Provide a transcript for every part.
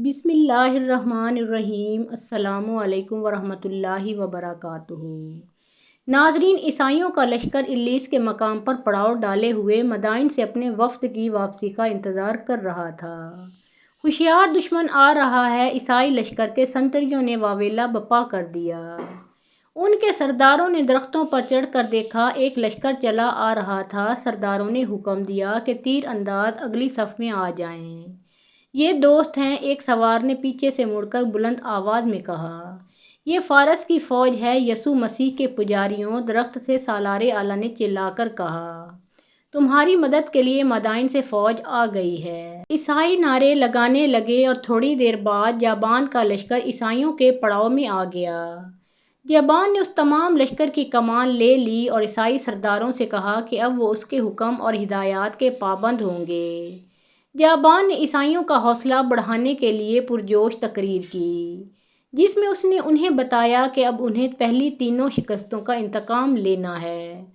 بسم اللہ الرحمن الرحیم۔ السلام علیکم ورحمۃ اللہ وبرکاتہ۔ ناظرین، عیسائیوں کا لشکر الیس کے مقام پر پڑاؤ ڈالے ہوئے مدائن سے اپنے وفد کی واپسی کا انتظار کر رہا تھا۔ ہوشیار دشمن آ رہا ہے، عیسائی لشکر کے سنتریوں نے واویلا بپا کر دیا۔ ان کے سرداروں نے درختوں پر چڑھ کر دیکھا، ایک لشکر چلا آ رہا تھا۔ سرداروں نے حکم دیا کہ تیر انداز اگلی صف میں آ جائیں۔ یہ دوست ہیں، ایک سوار نے پیچھے سے مڑ کر بلند آواز میں کہا۔ یہ فارس کی فوج ہے، یسوع مسیح کے پجاریوں۔ درخت سے سالار اعلیٰ نے چلا کر کہا، تمہاری مدد کے لیے مدائن سے فوج آ گئی ہے۔ عیسائی نعرے لگانے لگے اور تھوڑی دیر بعد جابان کا لشکر عیسائیوں کے پڑاؤ میں آ گیا۔ جابان نے اس تمام لشکر کی کمان لے لی اور عیسائی سرداروں سے کہا کہ اب وہ اس کے حکم اور ہدایات کے پابند ہوں گے۔ جابان نے عیسائیوں کا حوصلہ بڑھانے کے لیے پرجوش تقریر کی، جس میں اس نے انہیں بتایا کہ اب انہیں پہلی تینوں شکستوں کا انتقام لینا ہے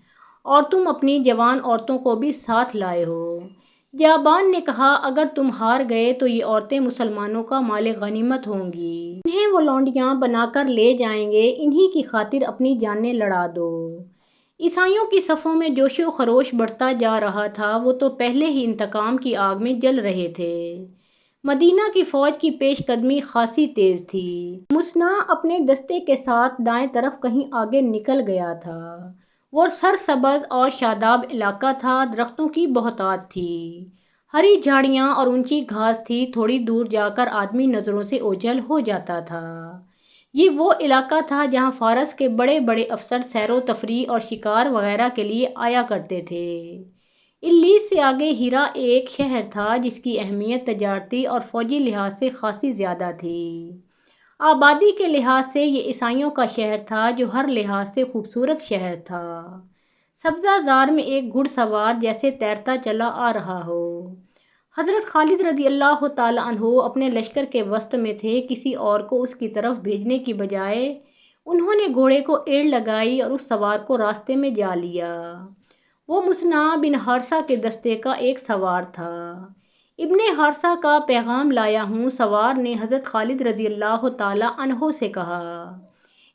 اور تم اپنی جوان عورتوں کو بھی ساتھ لائے ہو۔ جابان نے کہا، اگر تم ہار گئے تو یہ عورتیں مسلمانوں کا مال غنیمت ہوں گی، انہیں وہ لونڈیاں بنا کر لے جائیں گے، انہی کی خاطر اپنی جانیں لڑا دو۔ عیسائیوں کی صفوں میں جوش و خروش بڑھتا جا رہا تھا، وہ تو پہلے ہی انتقام کی آگ میں جل رہے تھے۔ مدینہ کی فوج کی پیش قدمی خاصی تیز تھی۔ مصنع اپنے دستے کے ساتھ دائیں طرف کہیں آگے نکل گیا تھا۔ وہ سرسبز اور شاداب علاقہ تھا، درختوں کی بہتات تھی، ہری جھاڑیاں اور اونچی گھاس تھی، تھوڑی دور جا کر آدمی نظروں سے اوجھل ہو جاتا تھا۔ یہ وہ علاقہ تھا جہاں فارس کے بڑے بڑے افسر سیر و تفریح اور شکار وغیرہ کے لیے آیا کرتے تھے۔ الیس سے آگے ہیرا ایک شہر تھا جس کی اہمیت تجارتی اور فوجی لحاظ سے خاصی زیادہ تھی۔ آبادی کے لحاظ سے یہ عیسائیوں کا شہر تھا، جو ہر لحاظ سے خوبصورت شہر تھا۔ سبزہ زار میں ایک گھڑ سوار جیسے تیرتا چلا آ رہا ہو۔ حضرت خالد رضی اللہ تعالیٰ عنہ اپنے لشکر کے وسط میں تھے، کسی اور کو اس کی طرف بھیجنے کی بجائے انہوں نے گھوڑے کو ایڑ لگائی اور اس سوار کو راستے میں جا لیا۔ وہ مصنع بن حارثہ کے دستے کا ایک سوار تھا۔ ابن حارثہ کا پیغام لایا ہوں، سوار نے حضرت خالد رضی اللہ تعالیٰ عنہ سے کہا۔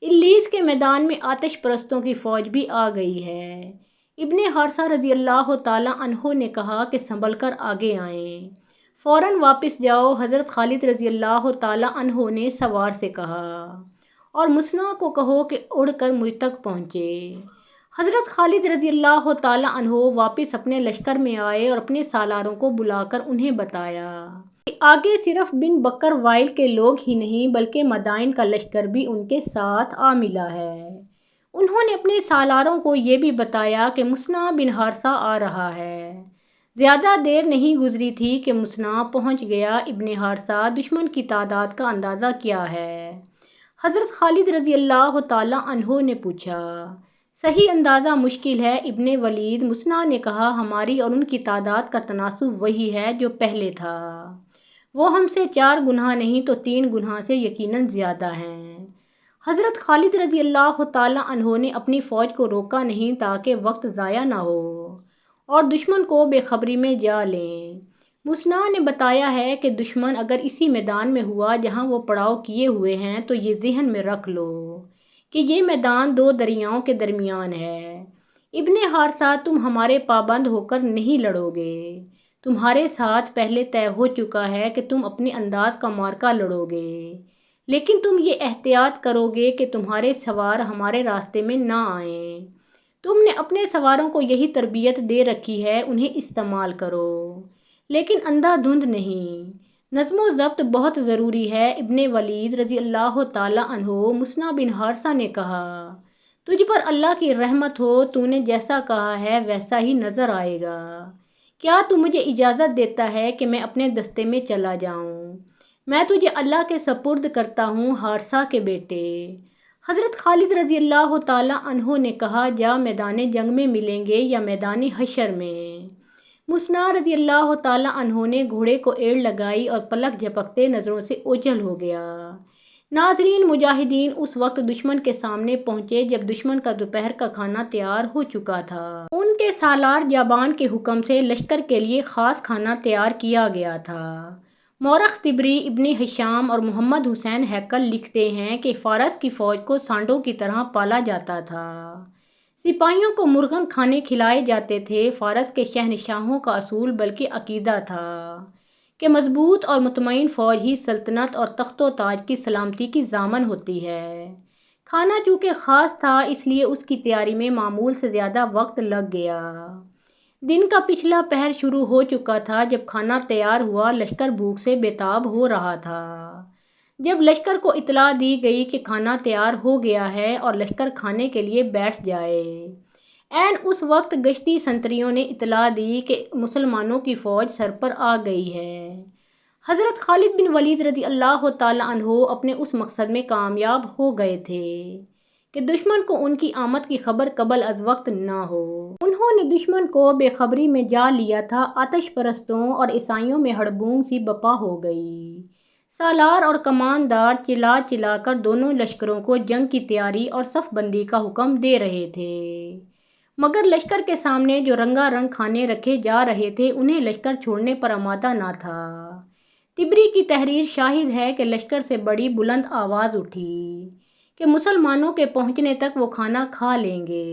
الیس کے میدان میں آتش پرستوں کی فوج بھی آ گئی ہے۔ ابن حارثہ رضی اللہ تعالیٰ عنہ نے کہا کہ سنبھل کر آگے آئیں، فوراً واپس جاؤ۔ حضرت خالد رضی اللہ تعالیٰ عنہ نے سوار سے کہا، اور مصنع کو کہو کہ اڑ کر مجھ تک پہنچے۔ حضرت خالد رضی اللہ تعالیٰ عنہ واپس اپنے لشکر میں آئے اور اپنے سالاروں کو بلا کر انہیں بتایا کہ آگے صرف بن بکر وائل کے لوگ ہی نہیں بلکہ مدائن کا لشکر بھی ان کے ساتھ آ ملا ہے۔ انہوں نے اپنے سالاروں کو یہ بھی بتایا کہ مصنع بن حارثہ آ رہا ہے۔ زیادہ دیر نہیں گزری تھی کہ مصنع پہنچ گیا۔ ابن حارثہ، دشمن کی تعداد کا اندازہ کیا ہے؟ حضرت خالد رضی اللہ تعالیٰ عنہ نے پوچھا۔ صحیح اندازہ مشکل ہے ابن ولید، مصنع نے کہا، ہماری اور ان کی تعداد کا تناسب وہی ہے جو پہلے تھا۔ وہ ہم سے 4 گنا نہیں تو 3 گنا سے یقیناً زیادہ ہیں۔ حضرت خالد رضی اللہ تعالیٰ عنہ نے اپنی فوج کو روکا نہیں تاکہ وقت ضائع نہ ہو اور دشمن کو بے خبری میں جا لیں۔ مصنع نے بتایا ہے کہ دشمن اگر اسی میدان میں ہوا جہاں وہ پڑاؤ کیے ہوئے ہیں تو یہ ذہن میں رکھ لو کہ یہ میدان 2 دریاؤں کے درمیان ہے۔ ابن حارثہ، تم ہمارے پابند ہو کر نہیں لڑو گے، تمہارے ساتھ پہلے طے ہو چکا ہے کہ تم اپنے انداز کا معرکہ لڑو گے، لیکن تم یہ احتیاط کرو گے کہ تمہارے سوار ہمارے راستے میں نہ آئیں۔ تم نے اپنے سواروں کو یہی تربیت دے رکھی ہے، انہیں استعمال کرو، لیکن اندھا دھند نہیں۔ نظم و ضبط بہت ضروری ہے۔ ابن ولید رضی اللہ تعالیٰ عنہ، مصنع بن حارثہ نے کہا، تجھ پر اللہ کی رحمت ہو، تو نے جیسا کہا ہے ویسا ہی نظر آئے گا۔ کیا تو مجھے اجازت دیتا ہے کہ میں اپنے دستے میں چلا جاؤں؟ میں تجھے اللہ کے سپرد کرتا ہوں، حارثہ کے بیٹے۔ حضرت خالد رضی اللہ تعالیٰ عنہ نے کہا، جا میدان جنگ میں ملیں گے یا میدان حشر میں۔ مصنع رضی اللہ تعالیٰ عنہ نے گھوڑے کو ایڑ لگائی اور پلک جھپکتے نظروں سے اوجھل ہو گیا۔ ناظرین، مجاہدین اس وقت دشمن کے سامنے پہنچے جب دشمن کا دوپہر کا کھانا تیار ہو چکا تھا۔ ان کے سالار جابان کے حکم سے لشکر کے لیے خاص کھانا تیار کیا گیا تھا۔ مورخ طبری، ابن ہشام اور محمد حسین ہیکل لکھتے ہیں کہ فارس کی فوج کو سانڈوں کی طرح پالا جاتا تھا۔ سپاہیوں کو مرغن کھانے کھلائے جاتے تھے۔ فارس کے شہنشاہوں کا اصول بلکہ عقیدہ تھا کہ مضبوط اور مطمئن فوج ہی سلطنت اور تخت و تاج کی سلامتی کی ضامن ہوتی ہے۔ کھانا چونکہ خاص تھا، اس لیے اس کی تیاری میں معمول سے زیادہ وقت لگ گیا۔ دن کا پچھلا پہر شروع ہو چکا تھا جب کھانا تیار ہوا۔ لشکر بھوک سے بے تاب ہو رہا تھا۔ جب لشکر کو اطلاع دی گئی کہ کھانا تیار ہو گیا ہے اور لشکر کھانے کے لیے بیٹھ جائے، عین اس وقت گشتی سنتریوں نے اطلاع دی کہ مسلمانوں کی فوج سر پر آ گئی ہے۔ حضرت خالد بن ولید رضی اللہ تعالیٰ عنہ اپنے اس مقصد میں کامیاب ہو گئے تھے کہ دشمن کو ان کی آمد کی خبر قبل از وقت نہ ہو۔ انہوں نے دشمن کو بے خبری میں جا لیا تھا۔ آتش پرستوں اور عیسائیوں میں ہڑبونگ سی بپا ہو گئی۔ سالار اور کماندار چلا چلا کر دونوں لشکروں کو جنگ کی تیاری اور صف بندی کا حکم دے رہے تھے، مگر لشکر کے سامنے جو رنگا رنگ کھانے رکھے جا رہے تھے انہیں لشکر چھوڑنے پر آمادہ نہ تھا۔ طبری کی تحریر شاہد ہے کہ لشکر سے بڑی بلند آواز اٹھی کہ مسلمانوں کے پہنچنے تک وہ کھانا کھا لیں گے۔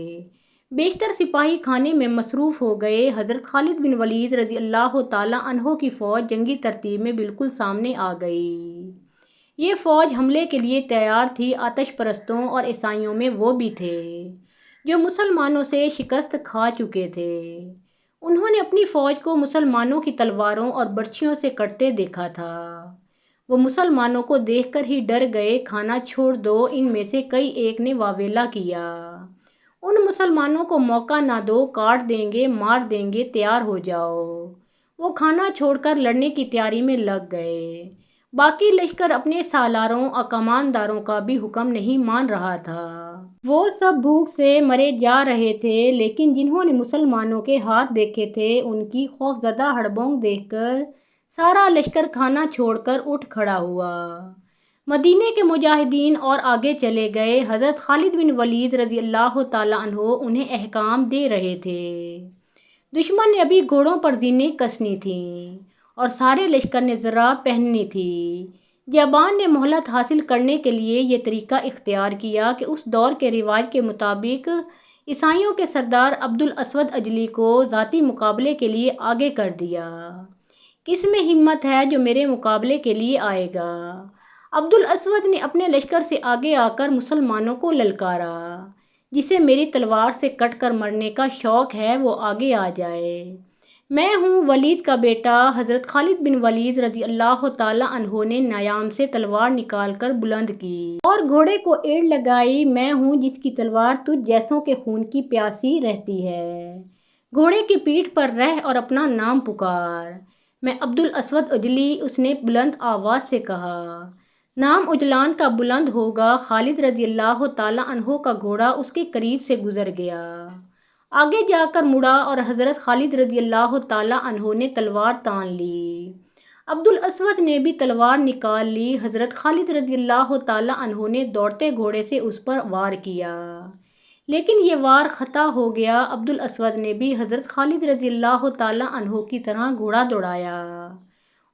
بیشتر سپاہی کھانے میں مصروف ہو گئے۔ حضرت خالد بن ولید رضی اللہ تعالیٰ عنہ کی فوج جنگی ترتیب میں بالکل سامنے آ گئی۔ یہ فوج حملے کے لیے تیار تھی۔ آتش پرستوں اور عیسائیوں میں وہ بھی تھے جو مسلمانوں سے شکست کھا چکے تھے۔ انہوں نے اپنی فوج کو مسلمانوں کی تلواروں اور برچھیوں سے کٹتے دیکھا تھا۔ وہ مسلمانوں کو دیکھ کر ہی ڈر گئے۔ کھانا چھوڑ دو، ان میں سے کئی ایک نے واویلا کیا۔ ان مسلمانوں کو موقع نہ دو، کاٹ دیں گے، مار دیں گے، تیار ہو جاؤ۔ وہ کھانا چھوڑ کر لڑنے کی تیاری میں لگ گئے۔ باقی لشکر اپنے سالاروں اور کمانداروں کا بھی حکم نہیں مان رہا تھا۔ وہ سب بھوک سے مرے جا رہے تھے، لیکن جنہوں نے مسلمانوں کے ہاتھ دیکھے تھے ان کی خوفزدہ ہڑبونگ دیکھ کر سارا لشکر کھانا چھوڑ کر اٹھ کھڑا ہوا۔ مدینے کے مجاہدین اور آگے چلے گئے۔ حضرت خالد بن ولید رضی اللہ تعالیٰ عنہ انہیں احکام دے رہے تھے۔ دشمن نے ابھی گھوڑوں پر زینیں کسنی تھیں اور سارے لشکر نے زرہ پہننی تھی۔ جبان نے مہلت حاصل کرنے کے لیے یہ طریقہ اختیار کیا کہ اس دور کے رواج کے مطابق عیسائیوں کے سردار عبد الاسود اجلی کو ذاتی مقابلے کے لیے آگے کر دیا۔ کس میں ہمت ہے جو میرے مقابلے کے لیے آئے گا؟ عبد الاسود نے اپنے لشکر سے آگے آ کر مسلمانوں کو للکارا، جسے میری تلوار سے کٹ کر مرنے کا شوق ہے وہ آگے آ جائے۔ میں ہوں ولید کا بیٹا۔ حضرت خالد بن ولید رضی اللہ تعالیٰ عنہ نے نیام سے تلوار نکال کر بلند کی اور گھوڑے کو ایڑ لگائی۔ میں ہوں جس کی تلوار تجھ جیسوں کے خون کی پیاسی رہتی ہے۔ گھوڑے کی پیٹھ پر رہ اور اپنا نام پکار۔ میں عبد الاسود اجلی، اس نے بلند آواز سے کہا۔ نام اجلان کا بلند ہوگا۔ خالد رضی اللہ تعالیٰ عنہ کا گھوڑا اس کے قریب سے گزر گیا، آگے جا کر مڑا اور حضرت خالد رضی اللہ تعالیٰ عنہ نے تلوار تان لی۔ عبد الاسود نے بھی تلوار نکال لی۔ حضرت خالد رضی اللہ تعالیٰ عنہ نے دوڑتے گھوڑے سے اس پر وار کیا، لیکن یہ وار خطا ہو گیا۔ عبد الاسود نے بھی حضرت خالد رضی اللہ تعالیٰ عنہ کی طرح گھوڑا دوڑایا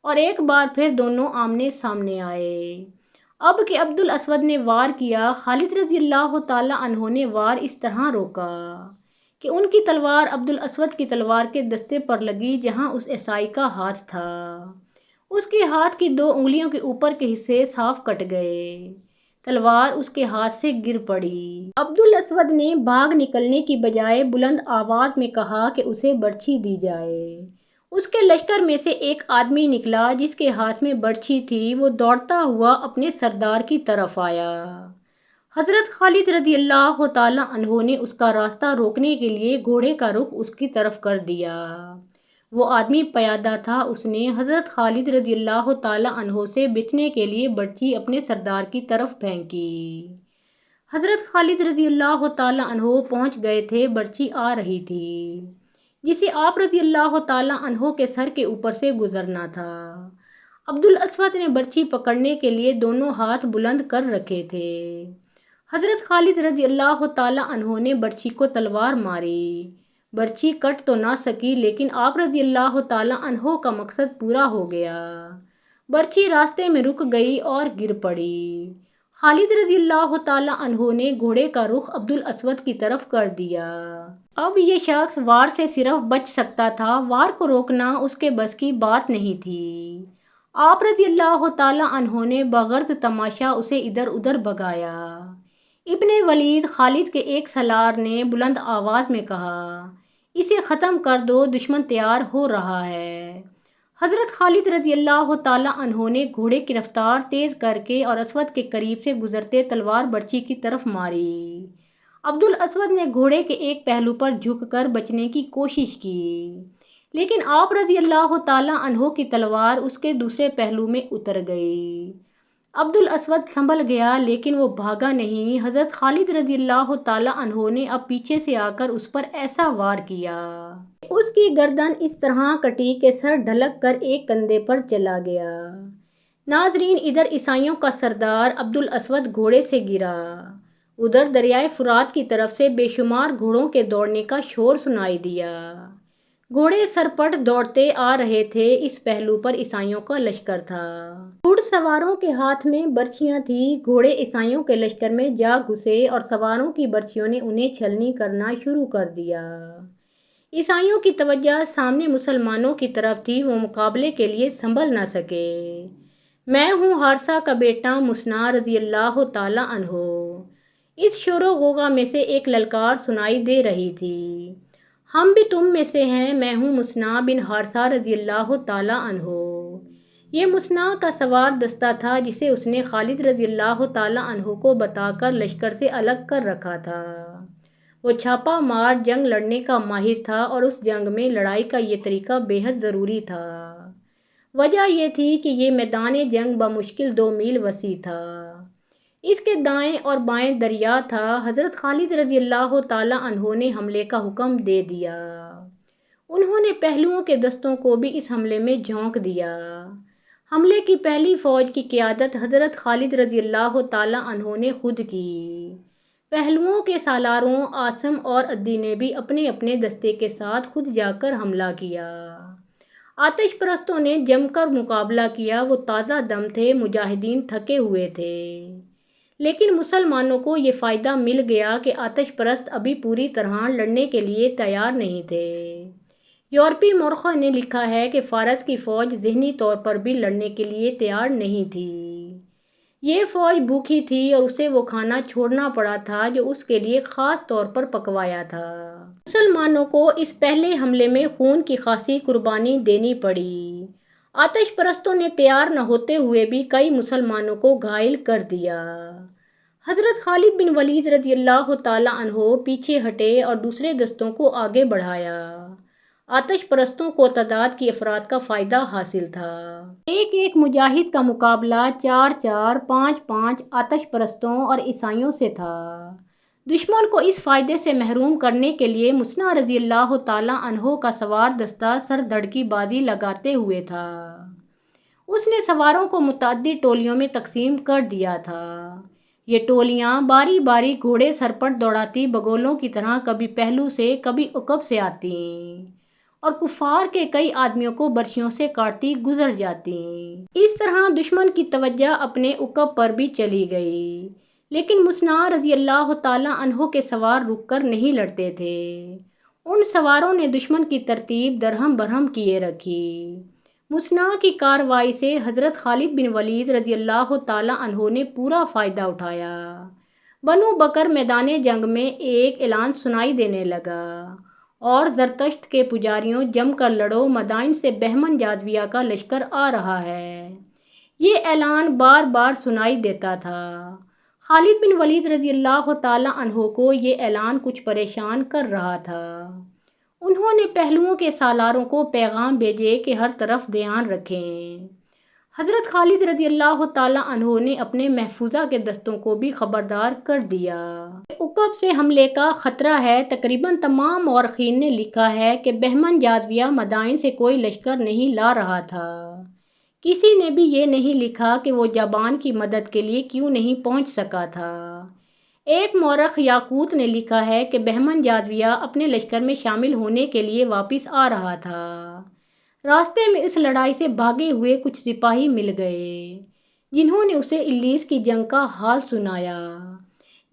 اور ایک بار پھر دونوں آمنے سامنے آئے۔ اب کہ عبد الاسود نے وار کیا، خالد رضی اللہ تعالیٰ عنہ نے وار اس طرح روکا کہ ان کی تلوار عبد الاسود کی تلوار کے دستے پر لگی جہاں اس عیسائی کا ہاتھ تھا۔ اس کے ہاتھ کی 2 انگلیوں کے اوپر کے حصے صاف کٹ گئے۔ تلوار اس کے ہاتھ سے گر پڑی۔ عبد الاسود نے بھاگ نکلنے کی بجائے بلند آواز میں کہا کہ اسے برچھی دی جائے۔ اس کے لشکر میں سے ایک آدمی نکلا جس کے ہاتھ میں برچھی تھی۔ وہ دوڑتا ہوا اپنے سردار کی طرف آیا۔ حضرت خالد رضی اللہ تعالیٰ عنہ نے اس کا راستہ روکنے کے لیے گھوڑے کا رخ اس کی طرف کر دیا۔ وہ آدمی پیادہ تھا۔ اس نے حضرت خالد رضی اللہ تعالیٰ عنہ سے بچنے کے لیے برچھی اپنے سردار کی طرف پھینکی۔ حضرت خالد رضی اللہ تعالیٰ عنہ پہنچ گئے تھے۔ برچھی آ رہی تھی جسے آپ رضی اللہ تعالیٰ عنہ کے سر کے اوپر سے گزرنا تھا۔ عبد الاسود نے برچھی پکڑنے کے لیے دونوں ہاتھ بلند کر رکھے تھے۔ حضرت خالد رضی اللہ تعالیٰ عنہ نے برچھی کو تلوار ماری۔ برچھی کٹ تو نہ سکی، لیکن آپ رضی اللہ تعالیٰ عنہ کا مقصد پورا ہو گیا۔ برچی راستے میں رک گئی اور گر پڑی۔ خالد رضی اللہ تعالیٰ عنہ نے گھوڑے کا رخ عبدالاسود کی طرف کر دیا۔ اب یہ شخص وار سے صرف بچ سکتا تھا، وار کو روکنا اس کے بس کی بات نہیں تھی۔ آپ رضی اللہ تعالیٰ عنہ نے بغرض تماشا اسے ادھر ادھر بھگایا۔ ابن ولید خالد کے ایک سالار نے بلند آواز میں کہا، اسے ختم کر دو، دشمن تیار ہو رہا ہے۔ حضرت خالد رضی اللہ تعالیٰ عنہ نے گھوڑے کی رفتار تیز کر کے اور اسود کے قریب سے گزرتے تلوار برچی کی طرف ماری۔ عبدالاسود نے گھوڑے کے ایک پہلو پر جھک کر بچنے کی کوشش کی، لیکن آپ رضی اللہ تعالیٰ عنہ کی تلوار اس کے دوسرے پہلو میں اتر گئی۔ عبدالاسود سنبھل گیا لیکن وہ بھاگا نہیں۔ حضرت خالد رضی اللہ تعالیٰ عنہ نے اب پیچھے سے آ کر اس پر ایسا وار کیا، اس کی گردن اس طرح کٹی کہ سر ڈھلک کر ایک کندھے پر چلا گیا۔ ناظرین، ادھر عیسائیوں کا سردار عبدالاسود گھوڑے سے گرا، ادھر دریائے فرات کی طرف سے بے شمار گھوڑوں کے دوڑنے کا شور سنائی دیا۔ گھوڑے سرپٹ دوڑتے آ رہے تھے، اس پہلو پر عیسائیوں کا لشکر تھا۔ گھڑ سواروں کے ہاتھ میں برچیاں تھیں، گھوڑے عیسائیوں کے لشکر میں جا گھسے اور سواروں کی برچیوں نے انہیں چھلنی کرنا شروع کر دیا۔ عیسائیوں کی توجہ سامنے مسلمانوں کی طرف تھی، وہ مقابلے کے لیے سنبھل نہ سکے۔ میں ہوں حارثہ کا بیٹا مسنا رضی اللہ تعالیٰ عنہ، اس شور و غوغا میں سے ایک للکار سنائی دے رہی تھی، ہم بھی تم میں سے ہیں، میں ہوں مسنا بن حارثہ رضی اللہ تعالیٰ عنہ۔ یہ مسنا کا سوار دستہ تھا جسے اس نے خالد رضی اللہ تعالیٰ عنہ کو بتا کر لشکر سے الگ کر رکھا تھا۔ وہ چھاپا مار جنگ لڑنے کا ماہر تھا اور اس جنگ میں لڑائی کا یہ طریقہ بے حد ضروری تھا۔ وجہ یہ تھی کہ یہ میدان جنگ بمشکل 2 میل وسیع تھا، اس کے دائیں اور بائیں دریا تھا۔ حضرت خالد رضی اللہ تعالیٰ عنہ نے حملے کا حکم دے دیا، انہوں نے پہلوؤں کے دستوں کو بھی اس حملے میں جھونک دیا۔ حملے کی پہلی فوج کی قیادت حضرت خالد رضی اللہ تعالیٰ عنہ نے خود کی۔ پہلوؤں کے سالاروں عاصم اور عدی نے بھی اپنے اپنے دستے کے ساتھ خود جا کر حملہ کیا۔ آتش پرستوں نے جم کر مقابلہ کیا، وہ تازہ دم تھے، مجاہدین تھکے ہوئے تھے، لیکن مسلمانوں کو یہ فائدہ مل گیا کہ آتش پرست ابھی پوری طرح لڑنے کے لیے تیار نہیں تھے۔ یورپی مورخوں نے لکھا ہے کہ فارس کی فوج ذہنی طور پر بھی لڑنے کے لیے تیار نہیں تھی، یہ فوج بھوکی تھی اور اسے وہ کھانا چھوڑنا پڑا تھا جو اس کے لیے خاص طور پر پکوایا تھا۔ مسلمانوں کو اس پہلے حملے میں خون کی خاصی قربانی دینی پڑی، آتش پرستوں نے تیار نہ ہوتے ہوئے بھی کئی مسلمانوں کو گھائل کر دیا۔ حضرت خالد بن ولید رضی اللہ تعالیٰ عنہ پیچھے ہٹے اور دوسرے دستوں کو آگے بڑھایا۔ آتش پرستوں کو تعداد کی افراد کا فائدہ حاصل تھا، ایک ایک مجاہد کا مقابلہ 4 5 آتش پرستوں اور عیسائیوں سے تھا۔ دشمن کو اس فائدے سے محروم کرنے کے لیے مسنا رضی اللہ تعالیٰ عنہ کا سوار دستہ سر دھڑ کی بازی لگاتے ہوئے تھا، اس نے سواروں کو متعدد ٹولیوں میں تقسیم کر دیا تھا۔ یہ ٹولیاں باری باری گھوڑے سرپٹ دوڑاتی بگولوں کی طرح کبھی پہلو سے کبھی عقب سے آتی اور کفار کے کئی آدمیوں کو برچھیوں سے کاٹتی گزر جاتی۔ اس طرح دشمن کی توجہ اپنے عقب پر بھی چلی گئی، لیکن مسنا رضی اللہ تعالیٰ عنہ کے سوار رک کر نہیں لڑتے تھے، ان سواروں نے دشمن کی ترتیب درہم برہم کیے رکھی۔ مسنا کی کارروائی سے حضرت خالد بن ولید رضی اللہ تعالیٰ عنہ نے پورا فائدہ اٹھایا۔ بنو بکر میدان جنگ میں ایک اعلان سنائی دینے لگا، اور زرتشت کے پجاریوں جم کر لڑو، مدائن سے بہمن جاذبیہ کا لشکر آ رہا ہے۔ یہ اعلان بار بار سنائی دیتا تھا۔ خالد بن ولید رضی اللہ تعالیٰ عنہ کو یہ اعلان کچھ پریشان کر رہا تھا، انہوں نے پہلوؤں کے سالاروں کو پیغام بھیجے کہ ہر طرف دھیان رکھیں۔ حضرت خالد رضی اللہ تعالیٰ عنہ نے اپنے محفوظہ کے دستوں کو بھی خبردار کر دیا، عقب سے حملے کا خطرہ ہے۔ تقریباً تمام مورخین نے لکھا ہے کہ بہمن جاذبیہ مدائن سے کوئی لشکر نہیں لا رہا تھا، کسی نے بھی یہ نہیں لکھا کہ وہ جابان کی مدد کے لیے کیوں نہیں پہنچ سکا تھا۔ ایک مورخ یاقوت نے لکھا ہے کہ بہمن جاذبیہ اپنے لشکر میں شامل ہونے کے لیے واپس آ رہا تھا، راستے میں اس لڑائی سے بھاگے ہوئے کچھ سپاہی مل گئے جنہوں نے اسے الیس کی جنگ کا حال سنایا۔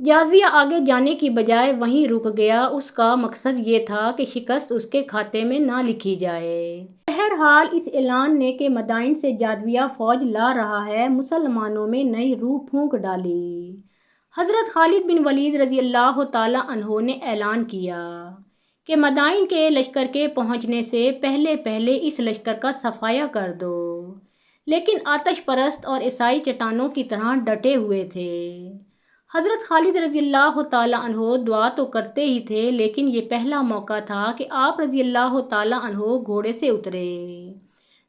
جازیہ آگے جانے کی بجائے وہیں رک گیا۔ اس کا مقصد یہ تھا کہ شکست اس کے کھاتے میں نہ لکھی جائے۔ بہرحال اس اعلان نے کہ مدائن سے جازیہ فوج لا رہا ہے، مسلمانوں میں نئی روح پھونک ڈالی۔ حضرت خالد بن ولید رضی اللہ تعالیٰ عنہ نے اعلان کیا کہ مدائن کے لشکر کے پہنچنے سے پہلے اس لشکر کا صفایا کر دو، لیکن آتش پرست اور عیسائی چٹانوں کی طرح ڈٹے ہوئے تھے۔ حضرت خالد رضی اللہ تعالیٰ عنہ دعا تو کرتے ہی تھے، لیکن یہ پہلا موقع تھا کہ آپ رضی اللہ تعالیٰ عنہ گھوڑے سے اترے،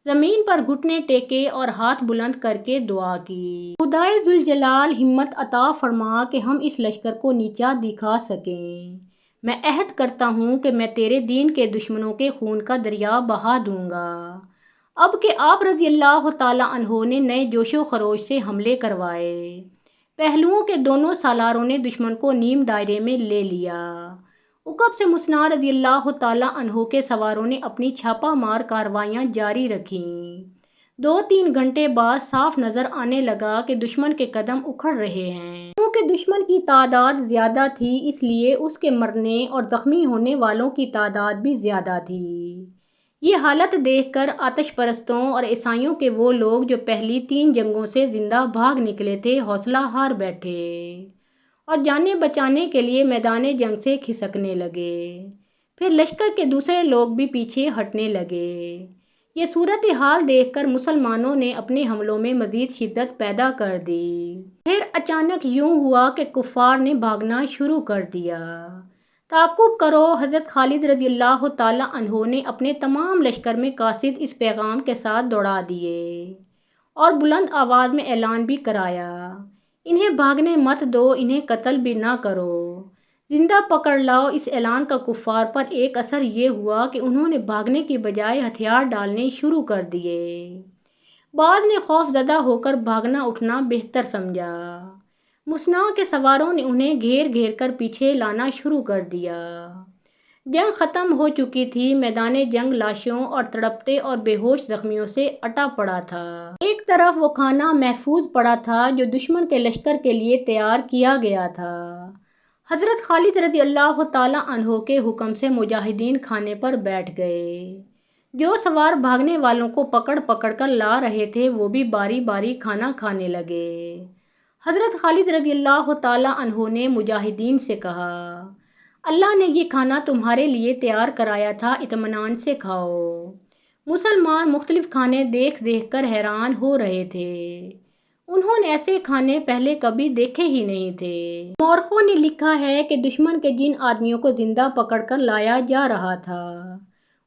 زمین پر گھٹنے ٹیکے اور ہاتھ بلند کر کے دعا کی، خدائے ذوالجلال ہمت عطا فرما کہ ہم اس لشکر کو نیچا دکھا سکیں۔ میں عہد کرتا ہوں کہ میں تیرے دین کے دشمنوں کے خون کا دریا بہا دوں گا۔ اب کہ آپ رضی اللہ تعالیٰ عنہ نے نئے جوش و خروش سے حملے کروائے، پہلوؤں کے دونوں سالاروں نے دشمن کو نیم دائرے میں لے لیا۔ عقب سے مسنا رضی اللہ تعالیٰ عنہ کے سواروں نے اپنی چھاپہ مار کارروائیاں جاری رکھیں۔ 2-3 گھنٹے بعد صاف نظر آنے لگا کہ دشمن کے قدم اکھڑ رہے ہیں۔ کیونکہ دشمن کی تعداد زیادہ تھی، اس لیے اس کے مرنے اور زخمی ہونے والوں کی تعداد بھی زیادہ تھی۔ یہ حالت دیکھ کر آتش پرستوں اور عیسائیوں کے وہ لوگ جو پہلی 3 جنگوں سے زندہ بھاگ نکلے تھے، حوصلہ ہار بیٹھے اور جانیں بچانے کے لیے میدان جنگ سے کھسکنے لگے۔ پھر لشکر کے دوسرے لوگ بھی پیچھے ہٹنے لگے۔ یہ صورتحال دیکھ کر مسلمانوں نے اپنے حملوں میں مزید شدت پیدا کر دی۔ پھر اچانک یوں ہوا کہ کفار نے بھاگنا شروع کر دیا۔ تعقب کرو، حضرت خالد رضی اللہ تعالیٰ عنہ نے اپنے تمام لشکر میں قاصد اس پیغام کے ساتھ دوڑا دیے اور بلند آواز میں اعلان بھی کرایا، انہیں بھاگنے مت دو، انہیں قتل بھی نہ کرو، زندہ پکڑ لاؤ۔ اس اعلان کا کفار پر ایک اثر یہ ہوا کہ انہوں نے بھاگنے کی بجائے ہتھیار ڈالنے شروع کر دیے۔ بعض نے خوف زدہ ہو کر بھاگنا اٹھنا بہتر سمجھا۔ مسنا کے سواروں نے انہیں گھیر گھیر کر پیچھے لانا شروع کر دیا۔ جنگ ختم ہو چکی تھی، میدان جنگ لاشوں اور تڑپتے اور بے ہوش زخمیوں سے اٹا پڑا تھا۔ ایک طرف وہ کھانا محفوظ پڑا تھا جو دشمن کے لشکر کے لیے تیار کیا گیا تھا۔ حضرت خالد رضی اللہ تعالیٰ عنہ کے حکم سے مجاہدین کھانے پر بیٹھ گئے۔ جو سوار بھاگنے والوں کو پکڑ پکڑ کر لا رہے تھے، وہ بھی باری باری کھانا کھانے لگے۔ حضرت خالد رضی اللہ تعالیٰ عنہ نے مجاہدین سے کہا، اللہ نے یہ کھانا تمہارے لیے تیار کرایا تھا، اطمینان سے کھاؤ۔ مسلمان مختلف کھانے دیکھ دیکھ کر حیران ہو رہے تھے، انہوں نے ایسے کھانے پہلے کبھی دیکھے ہی نہیں تھے۔ مورخوں نے لکھا ہے کہ دشمن کے جن آدمیوں کو زندہ پکڑ کر لایا جا رہا تھا،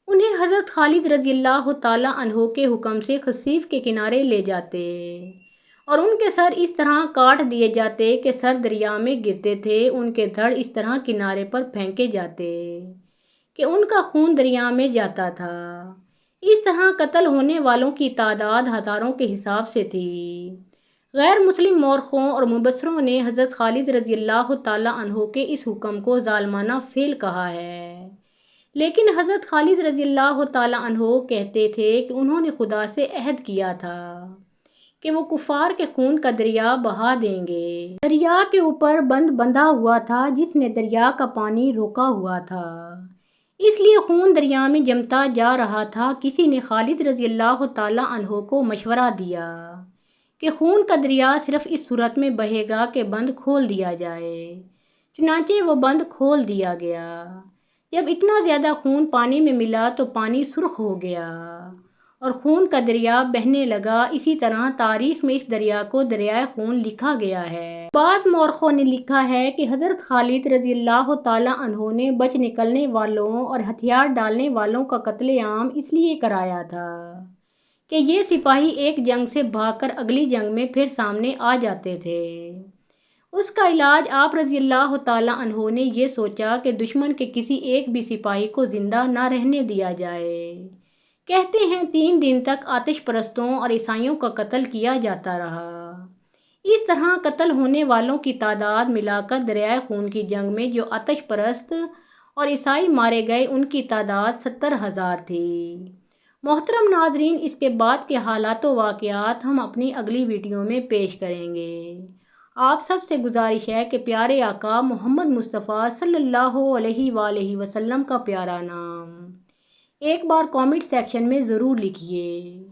انہیں حضرت خالد رضی اللہ تعالیٰ عنہ کے حکم سے خصیف کے کنارے لے جاتے اور ان کے سر اس طرح کاٹ دیے جاتے کہ سر دریا میں گرتے تھے، ان کے دھڑ اس طرح کنارے پر پھینکے جاتے کہ ان کا خون دریا میں جاتا تھا۔ اس طرح قتل ہونے والوں کی تعداد ہزاروں کے حساب سے تھی۔ غیر مسلم مورخوں اور مبصروں نے حضرت خالد رضی اللہ تعالیٰ عنہ کے اس حکم کو ظالمانہ فعل کہا ہے، لیکن حضرت خالد رضی اللہ تعالیٰ عنہ کہتے تھے کہ انہوں نے خدا سے عہد کیا تھا کہ وہ کفار کے خون کا دریا بہا دیں گے۔ دریا کے اوپر بند بندھا ہوا تھا جس نے دریا کا پانی روکا ہوا تھا، اس لیے خون دریا میں جمتا جا رہا تھا۔ کسی نے خالد رضی اللہ تعالیٰ عنہ کو مشورہ دیا کہ خون کا دریا صرف اس صورت میں بہے گا کہ بند کھول دیا جائے، چنانچہ وہ بند کھول دیا گیا۔ جب اتنا زیادہ خون پانی میں ملا تو پانی سرخ ہو گیا اور خون کا دریا بہنے لگا۔ اسی طرح تاریخ میں اس دریا کو دریائے خون لکھا گیا ہے۔ بعض مورخوں نے لکھا ہے کہ حضرت خالد رضی اللہ تعالیٰ عنہ نے بچ نکلنے والوں اور ہتھیار ڈالنے والوں کا قتل عام اس لیے کرایا تھا کہ یہ سپاہی ایک جنگ سے بھاگ کر اگلی جنگ میں پھر سامنے آ جاتے تھے۔ اس کا علاج آپ رضی اللہ تعالیٰ عنہ نے یہ سوچا کہ دشمن کے کسی ایک بھی سپاہی کو زندہ نہ رہنے دیا جائے۔ کہتے ہیں 3 دن تک آتش پرستوں اور عیسائیوں کا قتل کیا جاتا رہا۔ اس طرح قتل ہونے والوں کی تعداد ملا کر دریائے خون کی جنگ میں جو آتش پرست اور عیسائی مارے گئے ان کی تعداد 70,000 تھی۔ محترم ناظرین، اس کے بعد کے حالات و واقعات ہم اپنی اگلی ویڈیو میں پیش کریں گے۔ آپ سب سے گزارش ہے کہ پیارے آقا محمد مصطفیٰ صلی اللہ علیہ وآلہ وسلم کا پیارا نام ایک بار کامنٹ سیکشن میں ضرور لکھیے۔